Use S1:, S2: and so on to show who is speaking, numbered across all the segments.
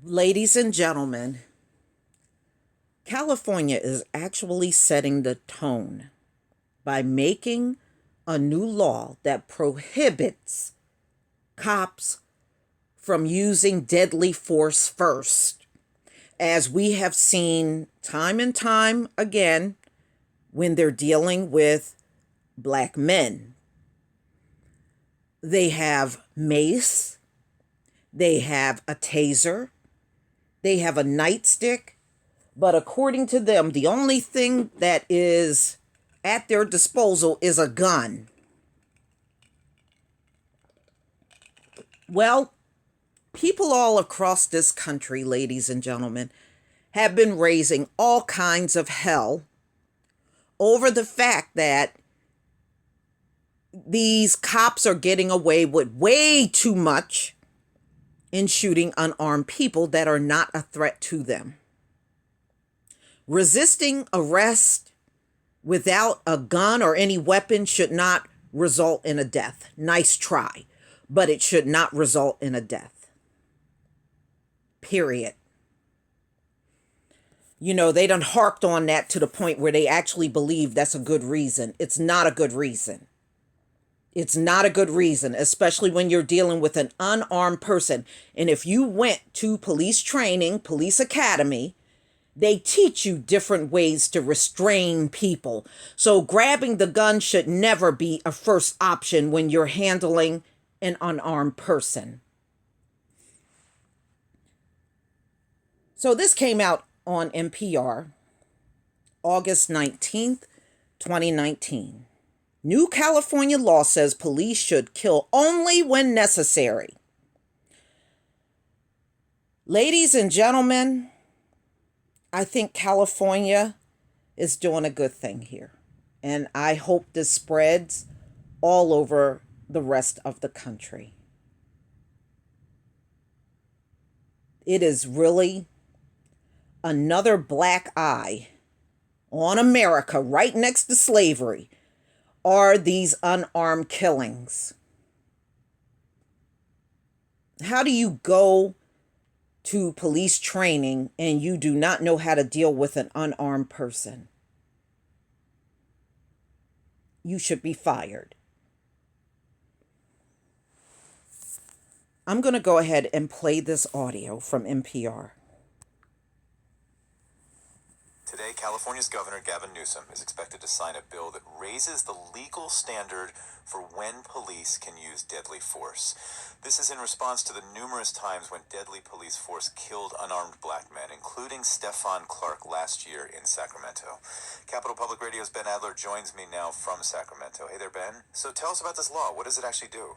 S1: Ladies and gentlemen, California is actually setting the tone by making a new law that prohibits cops from using deadly force first. As we have seen time and time again when they're dealing with black men, they have mace, they have a taser, they have a nightstick, but according to them, the only thing that is at their disposal is a gun. Well, people all across this country, ladies and gentlemen, have been raising all kinds of hell over the fact that these cops are getting away with way too much in shooting unarmed people that are not a threat to them. Resisting arrest without a gun or any weapon should not result in a death. Nice try, but it should not result in a death. Period. You know, they done harped on that to the point where they actually believe that's a good reason. It's not a good reason. It's not a good reason, especially when you're dealing with an unarmed person. And if you went to police training, police academy, they teach you different ways to restrain people. So grabbing the gun should never be a first option when you're handling an unarmed person. So this came out on NPR, August 19th, 2019. New California law says police should kill only when necessary. Ladies and gentlemen, I think California is doing a good thing here. And I hope this spreads all over the rest of the country. It is really another black eye on America, right next to slavery, are these unarmed killings. How do you go to police training and you do not know how to deal with an unarmed person? You should be fired. I'm going to go ahead and play this audio from NPR.
S2: Today, California's Governor Gavin Newsom is expected to sign a bill that raises the legal standard for when police can use deadly force. This is in response to the numerous times when deadly police force killed unarmed black men, including Stephon Clark last year in Sacramento. Capitol Public Radio's Ben Adler joins me now from Sacramento. Hey there, Ben. So tell us about this law. What does it actually do?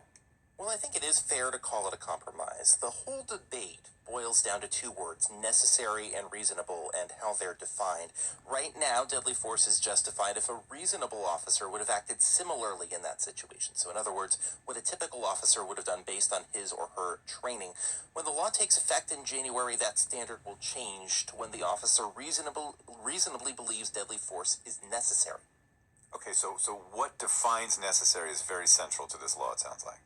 S3: Well, I think it is fair to call it a compromise. The whole debate boils down to two words: necessary and reasonable, and how they're defined. Right now, deadly force is justified if a reasonable officer would have acted similarly in that situation. So in other words, what a typical officer would have done based on his or her training. When the law takes effect in January, that standard will change to when the officer reasonably believes deadly force is necessary.
S2: Okay, so what defines necessary is very central to this law, it sounds like.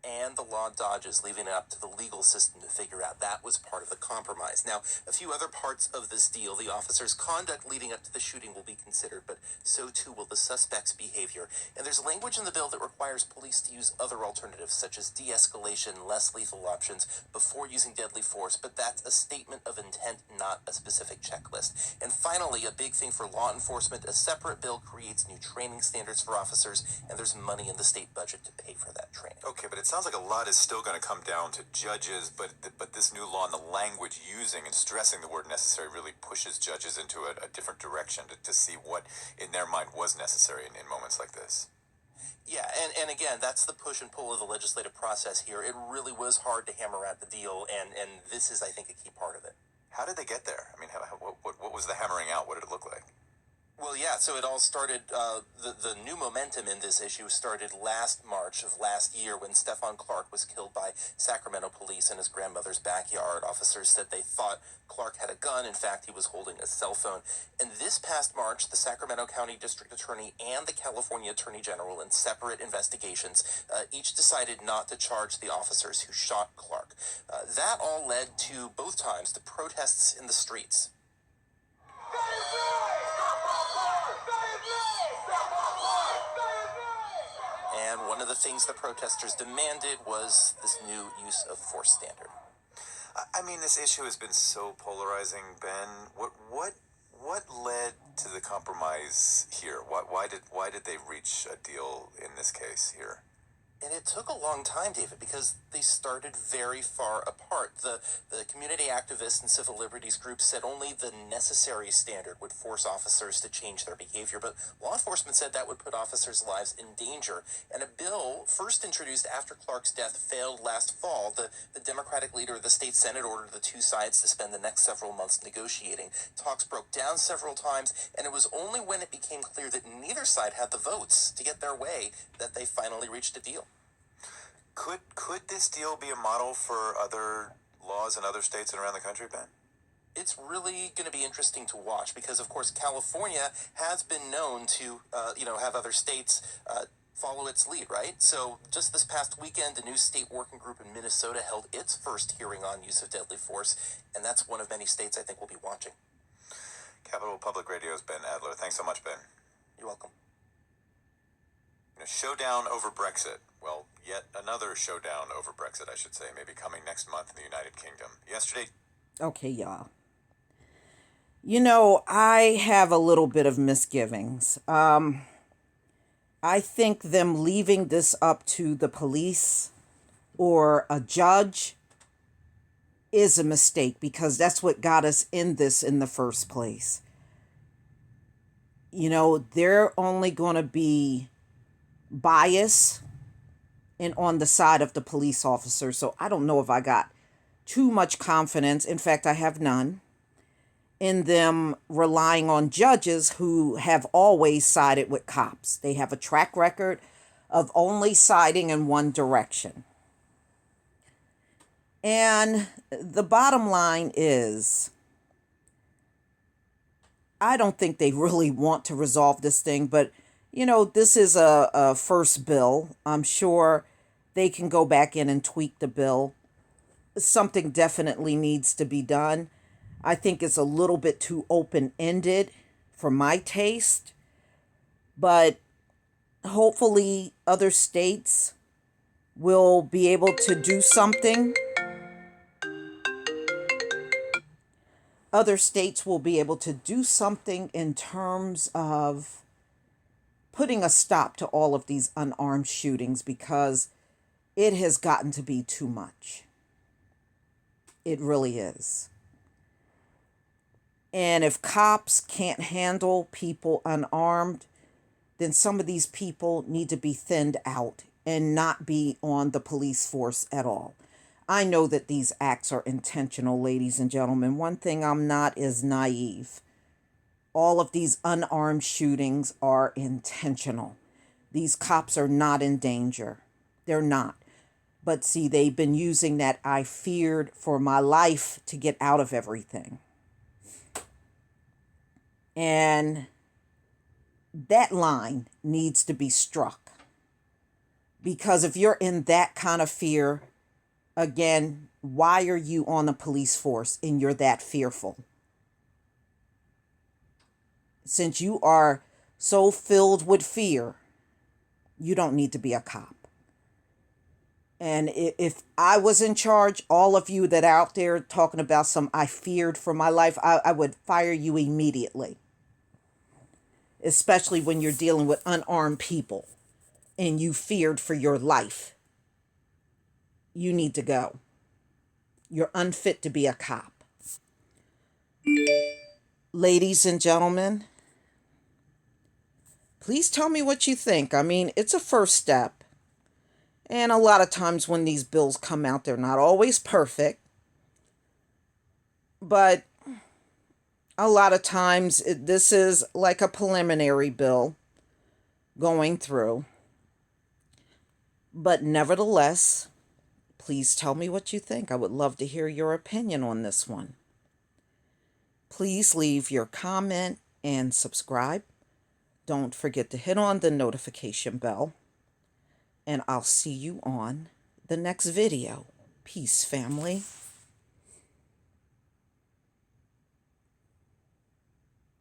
S3: And the law dodges, leaving it up to the legal system to figure out. That was part of the compromise. Now, a few other parts of this deal: the officer's conduct leading up to the shooting will be considered, but so too will the suspect's behavior. And there's language in the bill that requires police to use other alternatives, such as de-escalation, less lethal options, before using deadly force, but that's a statement of intent, not a specific checklist. And finally, a big thing for law enforcement: a separate bill creates new training standards for officers, and there's money in the state budget to pay for that training.
S2: Okay, but it sounds like a lot is still going to come down to judges, but this new law and the language using and stressing the word necessary really pushes judges into a different direction to see what in their mind was necessary in moments like this.
S3: Yeah, and again, that's the push and pull of the legislative process here. It really was hard to hammer out the deal, and this is, I think, a key part of it.
S2: How did they get there? I mean, what was the hammering out? What did it look like?
S3: Well, yeah, so it all started, the new momentum in this issue started last March of last year when Stefan Clark was killed by Sacramento police in his grandmother's backyard. Officers said they thought Clark had a gun. In fact, he was holding a cell phone. And this past March, the Sacramento County District Attorney and the California Attorney General, in separate investigations, each decided not to charge the officers who shot Clark. That all led to, both times, to protests in the streets. And one of the things the protesters demanded was this new use of force standard.
S2: I mean, this issue has been so polarizing, Ben. What led to the compromise here? Why did they reach a deal in this case here?
S3: And it took a long time, David, because they started very far apart. The community activists and civil liberties groups said only the necessary standard would force officers to change their behavior, but law enforcement said that would put officers' lives in danger. And a bill first introduced after Clark's death failed last fall. The Democratic leader of the state Senate ordered the two sides to spend the next several months negotiating. Talks broke down several times, and it was only when it became clear that neither side had the votes to get their way that they finally reached a deal.
S2: Could this deal be a model for other laws in other states and around the country, Ben?
S3: It's really going to be interesting to watch because, of course, California has been known to, have other states follow its lead, right? So just this past weekend, a new state working group in Minnesota held its first hearing on use of deadly force, and that's one of many states I think we'll be watching.
S2: Capital Public Radio's Ben Adler. Thanks so much, Ben.
S3: You're welcome.
S2: Showdown over Brexit. Well, yet another showdown over Brexit, I should say, maybe coming next month in the United Kingdom. Yesterday...
S1: Okay, y'all. I have a little bit of misgivings. I think them leaving this up to the police or a judge is a mistake because that's what got us in this in the first place. They're only going to be bias and on the side of the police officer. So I don't know if I got too much confidence. In fact, I have none in them relying on judges who have always sided with cops. They have a track record of only siding in one direction. And the bottom line is, I don't think they really want to resolve this thing, but this is a first bill. I'm sure they can go back in and tweak the bill. Something definitely needs to be done. I think it's a little bit too open-ended for my taste. But hopefully other states will be able to do something. Other states will be able to do something in terms of putting a stop to all of these unarmed shootings because it has gotten to be too much. It really is. And if cops can't handle people unarmed, then some of these people need to be thinned out and not be on the police force at all. I know that these acts are intentional, ladies and gentlemen. One thing I'm not is naive. All of these unarmed shootings are intentional. These cops are not in danger. They're not. But see, they've been using that "I feared for my life" to get out of everything. And that line needs to be struck. Because if you're in that kind of fear, again, why are you on the police force and you're that fearful? Since you are so filled with fear, you don't need to be a cop. And if I was in charge, all of you that are out there talking about some "I feared for my life," I would fire you immediately. Especially when you're dealing with unarmed people and you feared for your life. You need to go. You're unfit to be a cop. Ladies and gentlemen, please tell me what you think. I mean, it's a first step. And a lot of times when these bills come out, they're not always perfect. But A lot of times, this is like a preliminary bill going through. But nevertheless, please tell me what you think. I would love to hear your opinion on this one. Please leave your comment and subscribe. Don't forget to hit on the notification bell. And I'll see you on the next video. Peace, family.